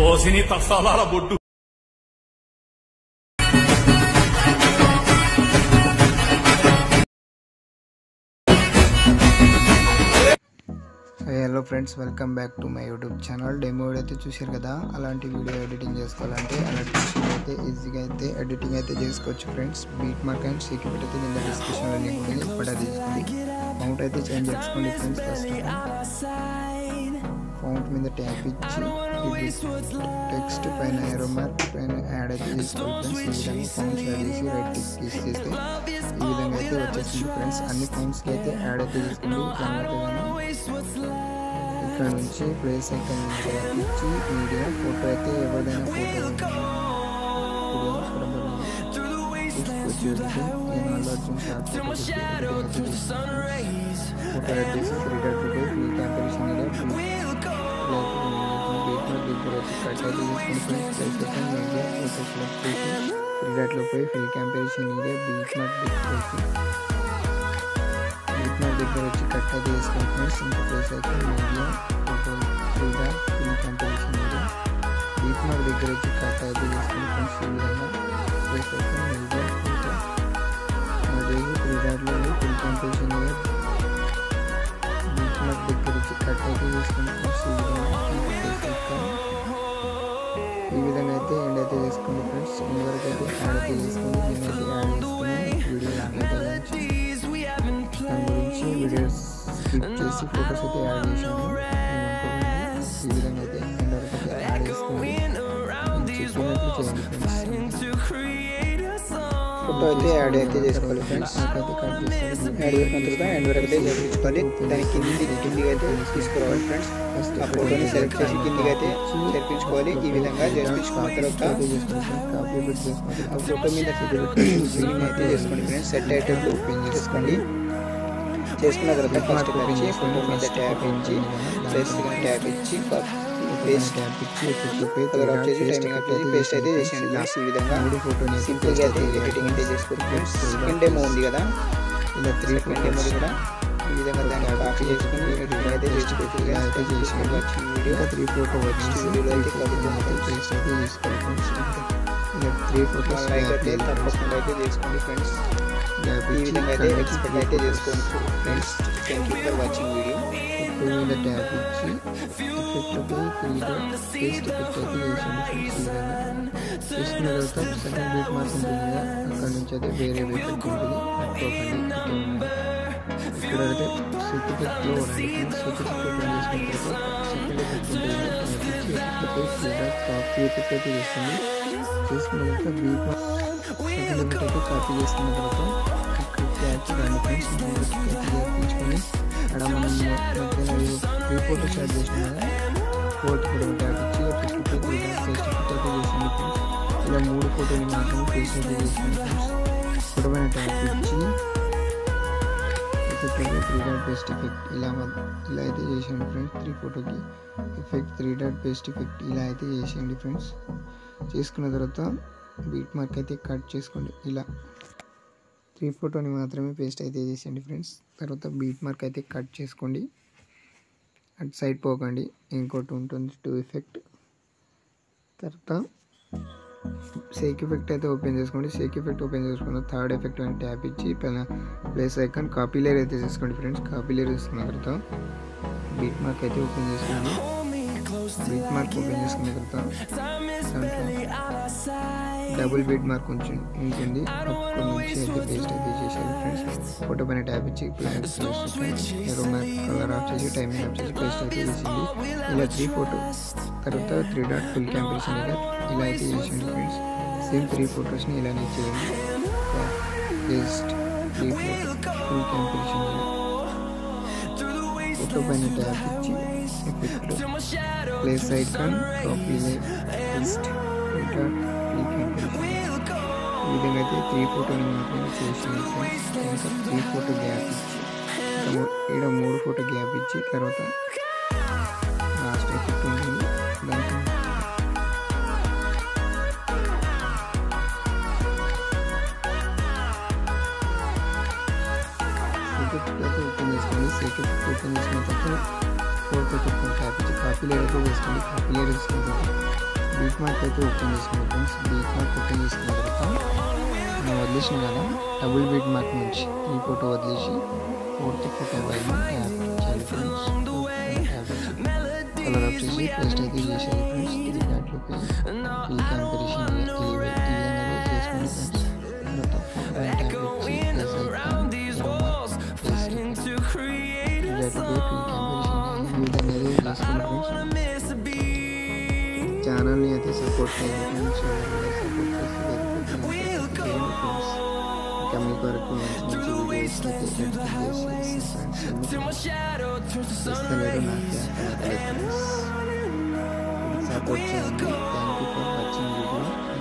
ఓసిని తస్సాల బొడ్డు hello friends, welcome back to my YouTube channel. Demo video అయితే చూశారు కదా. అలాంటి వీడియో ఎడిటింగ్ చేసుకోవాలంటే అలాంటి విషయం అయితే ఈజీగా అయితే ఎడిటింగ్ అయితే చేసుకోవచ్చు friends. Beat mark and secret అయితే కింద డిస్క్రిప్షన్లో లింక్ ఉంటుంది. ఇప్పుడు అది తీసుకోండి. ఫౌంట్ అయితే చేంజ్ చేసుకోండి ఫ్రెండ్స్. ఫస్ట్ ఫౌంట్ మీద ట్యాప్ ఇచ్చి టెక్స్ట్ పైన ఏరో మార్క్ పైన యాడ్ అయితే తీసుకోవాలి ఫ్రెండ్స్. ఈ విధంగా ఫౌంట్స్ యాడ్ చేసి రైట్ క్లిక్ చేస్తే ఈ విధంగా అయితే వచ్చేసింది ఫ్రెండ్స్. అన్ని ఫౌంట్స్కి అయితే యాడ్ అయితే తీసుకోండి. ఇక్కడ నుంచి ప్లేస్ ఐకాన్ ఇచ్చి మీడియా ఫోటో అయితే ఎవరిదైనా ఫోటో ఫోటో యాడ్ చేసి 3.2 ఫ్రీ కంపారిజన్ మీద దగ్గర వచ్చి కట్ అయితే తీసుకొని మీడియా ఫోటో సెలెక్ట్ చేసి 3.లో పోయి free comparison media beat mark దగ్గర వచ్చి కట్ అయితే తీసుకొని ఫ్రెండ్స్. ఇంకా ప్లేస్ అయితే media photo 3.3 free comparison media beat mark దగ్గర వచ్చి కట్ అయితే తీసుకొని ఫ్రెండ్స్. ఈ విధంగా ప్లేస్ అయితే మీడియా ఫోటో అదే 3.లో free comparison media beat mark దగ్గర వచ్చి కట్ అయితే తీసుకొని ఫ్రెండ్స్. ఈ విధంగా అయితే ఎండ్ అయితే చేసుకోండి ఫ్రెండ్స్. ఇంతవరకు అయితే యాడ్ అయితే చేసుకోండి. నేనైతే యాడ్ చేసుకుని వీడియో లాగైతే దాని గురించి వీడియోస్ స్కిప్ చేసి ఫొటోస్ అయితే యాడ్ చేసాను. ఈ విధంగా అయితే ఎండ్ వరకు అయితే యాడ్ చేసుకుని చెప్పినట్లు చేయండి ఫ్రెండ్స్. ఫోటో అయితే యాడ్ అయితే చేసుకోవాలి ఫ్రెండ్స్. అయితే కట్ చేస్తాను. యాడ్ చేసిన తర్వాత ఎండ్ వరకు అయితే చేయించుకోవాలి. దాని కిందికి అయితే తీసుకురావాలి ఫ్రెండ్స్. ఫస్ట్ ఆ ఫోటోని సెలెక్ట్ చేసి కిందికి అయితే చేర్పించుకోవాలి. ఈ విధంగా చేర్పించుకున్న తర్వాత ఆ ఫోటో మీద జూమ్ అయితే చేసుకోండి ఫ్రెండ్స్. సెట్ అయ్యేటప్పుడు ఓపెన్ చేసుకోండి. చేసుకున్న తర్వాత ఫస్ట్ వచ్చి ఫోటో మీద ట్యాప్ ఇచ్చి ప్లస్ ట్యాప్ ఇచ్చి పేస్ట్ వచ్చేసి టైమింగ్ వచ్చేసి పేస్ట్ అయితే చేసేయండి ఫ్రెండ్స్. ఈ విధంగా ఫోటోని సింపుల్గా అయితే ఎడిటింగ్ అయితే చేసుకోండి ఫ్రెండ్స్. సెకండ్ డెమో ఉంది కదా, ఇలా 3 సెకండ్ డెమో కూడా ఈ విధంగా దాన్ని కాపీ చేసుకుని ఎడిటింగ్ అయితే చేసుకోవచ్చు. అయితే చేసుకోండి. వీడియో 3 ఫోటో వచ్చి వీడియోలో అయితే కలిపి పేస్ట్ అయితే చేసుకోండి ఫ్రెండ్స్. ఇలా 3 ఫోటోస్ అయితే తప్పకుండా అయితే చేసుకోండి ఫ్రెండ్స్. ఈ విధంగా అయితే ఎక్స్పెక్ట్ అయితే చేసుకోవచ్చు friends. Thank you for watching video. Photo మీద ట్యాప్ ఇచ్చి పేస్ట్ ఎఫెక్ట్ అయితే చేసింది ఫ్రెండ్స్. ఈ విధంగా చేసుకున్న తర్వాత సెకండ్ బీట్ మార్క్ ఉంటుంది కదా, అక్కడ నుంచి అయితే వేరే ఎఫెక్ట్ ఉంటుంది. పట్టుకోకండి. ఇక్కడైతే సర్టిఫికెట్లో సర్టిఫికెట్ ఓపెన్ చేసుకున్న తర్వాత సెకండ్ ఎఫెక్ట్ ఉంటుంది కదా, కాపీ ఎఫెక్ట్ అయితే చేస్తుంది. చేసుకున్న తర్వాత బీట్ మార్క్ సెకండ్ ఎఫెక్ట్ అయితే కాపీ చేసుకున్న తర్వాత క్యాచ్ దాన్ని ఫ్రెండ్స్ తెప్పించుకొని అక్కడ మనం మధ్యలో 3 ఫోటోస్ యాడ్ చేసినాం కదా, 4th ఫోటో ట్యాప్ ఇచ్చి పేస్ట్ అయితే చేసింది ఫ్రెండ్స్. ఇలా 3 ఫోటోని మాత్రమే పేస్ట్ అయితే చేసింది ఫ్రెండ్స్. ఫోటో పైన ట్యాప్ ఇచ్చి పేస్ట్ ఎఫెక్ట్ ఇలా అయితే చేసేయండి ఫ్రెండ్స్. 3 ఫోటోకి ఎఫెక్ట్ 3 పేస్ట్ ఎఫెక్ట్ ఇలా అయితే చేసేయండి ఫ్రెండ్స్. చేసుకున్న తర్వాత బీట్ మార్క్ అయితే కట్ చేసుకోండి. ఇలా 3 ఫోటోని మాత్రమే పేస్ట్ అయితే చేసేయండి ఫ్రెండ్స్. తర్వాత బీట్ మార్క్ అయితే కట్ చేసుకోండి. అటు సైడ్ పోకండి, ఇంకోటి ఉంటుంది 2 ఎఫెక్ట్. తర్వాత షేక్ ఎఫెక్ట్ అయితే ఓపెన్ చేసుకోండి. షేక్ ఎఫెక్ట్ ఓపెన్ చేసుకున్న 3rd ఎఫెక్ట్ అని ట్యాప్ ఇచ్చి పైన ప్లేస్ ఐకాన్ కాపీ లేయర్ అయితే చేసుకోండి ఫ్రెండ్స్. కాపీ లేయర్ తీసుకున్న తర్వాత బీట్ మార్క్ అయితే ఓపెన్ చేసుకోండి. బీట్ మార్క్ ఓపెన్ చేసుకున్న తర్వాత దాంట్లో డబుల్ బీట్ మార్క్ ఉంటుంది, అక్కడ నుంచి అయితే పేస్ట్ అయితే చేసేది ఫ్రెండ్స్. ఫోటో పైన ట్యాప్ ఇచ్చి ఎరో మార్క్ కలర్ ఆఫ్ చేసి టైమింగ్ ఆఫ్ చేసి పేస్ట్ అయితే చేసింది. ఇలా 3 ఫోటో తర్వాత 3 ఫుల్ కంపారిజన్ ఇలా అయితే చేసేయండి ఫ్రెండ్స్. సేమ్ 3 ఫొటోస్ని ఇలానే చేయండి. Paste 3 photo full comparison photo పైన ట్యాప్ ఇచ్చి effect place icon copy paste ఈ విధంగా అయితే 3 ఫోటోని మాత్రమే చేసింది ఫ్రెండ్స్. ఇంకా 3 ఫోటో గ్యాప్ ఇచ్చి ఇక్కడ 3 ఫోటో గ్యాప్ ఇచ్చి తర్వాత లాస్ట్ ఎఫెక్ట్ ఉంటుంది దానికి ఎఫెక్ట్ అయితే ఓపెన్ చేసుకోండి. అయితే ఓపెన్ చేసిన తర్వాత ఫోర్త్ అయితే ట్యాప్ అయితే కాపీ లేయర్ అయితే వేసుకోండి. కాపీ లేయర్ వేసుకున్న తర్వాత బీట్ మార్క్ అయితే ఓపెన్ చేసుకోండి ఫ్రెండ్స్. బీట్ మార్క్ ఓపెన్ చేసుకున్న తర్వాత మనం వదిలేసిన కదా డబుల్ బీట్ మార్క్ నుంచి ఈ ఫోటో వదిలేసి ఫోర్త్ ఫోటో పైన ట్యాప్ చేయాలి ఫ్రెండ్స్. ట్యాప్ కలర్ వచ్చేసి పేస్ట్ అయితే చేసేది ఫ్రెండ్స్. ఇది దాంట్లోకి ఈ కంపారిజన్ ఈ విధంగా చేసుకోండి ఫ్రెండ్స్. ట్యాప్ వచ్చి ప్లస్ ఛానల్ని అయితే సపోర్ట్ చేయండి ఫ్రెండ్స్. ఇంకా మీకు వరకు మంచి మంచి వీడియోస్ అయితే సపోర్ట్ చేయండి. Thank you for watching video.